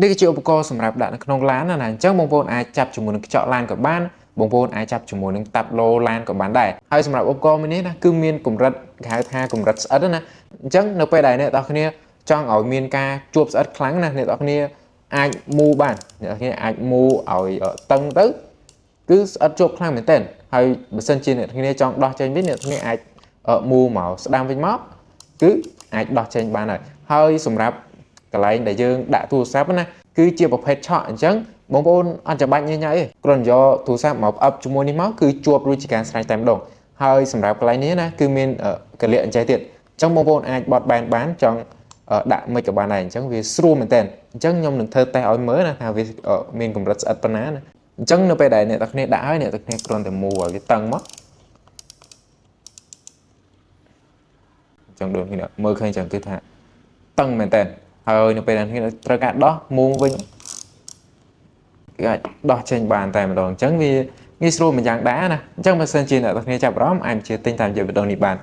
đây cáiอุปกรณ์สำหรับដាក់នៅក្នុងឡានណាអញ្ចឹងបងប្អូនអាចចាប់ជាមួយនឹងខ្យល់ឡានក៏បានបងប្អូនអាចចាប់ជាមួយនឹងតាប់ឡូឡានក៏បានដែរហើយសម្រាប់ឧបករណ៍មួយនេះណាគឺមានកម្រិតគេហៅថាកម្រិតស្អិតណាអញ្ចឹងនៅពេលដែលអ្នកនរគ្នាចង់ឲ្យមានការជួបស្អិតខ្លាំងណាអ្នកនរគ្នាអាចមូបានអ្នកនរគ្នាអាចមូឲ្យតឹងទៅគឺស្អិតជាប់ខ្លាំងមែនទែនហើយបើសិនជាអ្នកនរគ្នាចង់ដោះចេញវិញអ្នកនរគ្នាអាចមូមកស្ដាំវិញមកគឺអាចដោះចេញបានហើយសម្រាប់កន្លែងដែលយើងដាក់ទូរស័ព្ទណាគឺជាប្រភេទឆក់អញ្ចឹងបងប្អូនអត់ចាំបាច់ញញ៉ៃទេគ្រាន់យកទូរស័ព្ទមកផ្អឹបជាមួយនេះមកគឺជាប់រួចជាការស្រេចតែម្ដងហើយសម្រាប់កន្លែងនេះណាគឺមានកលិអញ្ចឹងទៀតអញ្ចឹងបងប្អូនអាចបត់បែនបានចង់ដាក់មិនក៏បានដែរអញ្ចឹងវាស្រួលមែនតើអញ្ចឹងខ្ញុំនឹងធ្វើតេស្តឲ្យមើលណាថាវាមានកម្រិតស្អិតប៉ុណ្ណាណាអញ្ចឹងនៅពេលដែលអ្នកទាំងគ្នាដាក់ហើយអ្នកទាំងគ្នាគ្រាន់តែមូឲ្យវាតឹងមកអញ្ចឹងដូចនេះមើលឃើញអញ្ចឹងគឺថាតឹងមែនតើហើយនៅពេលដែលអ្នកត្រូវការដោះមូវិញគឺអាចដោះចេញបានតែម្ដងអញ្ចឹងវាងាយស្រួលមួយយ៉ាងដែរណាអញ្ចឹងបើសិនជាអ្នកទាំងគ្នាចាប់អារម្មណ៍អាចជាទិញតាមជាវីដេអូនេះបាន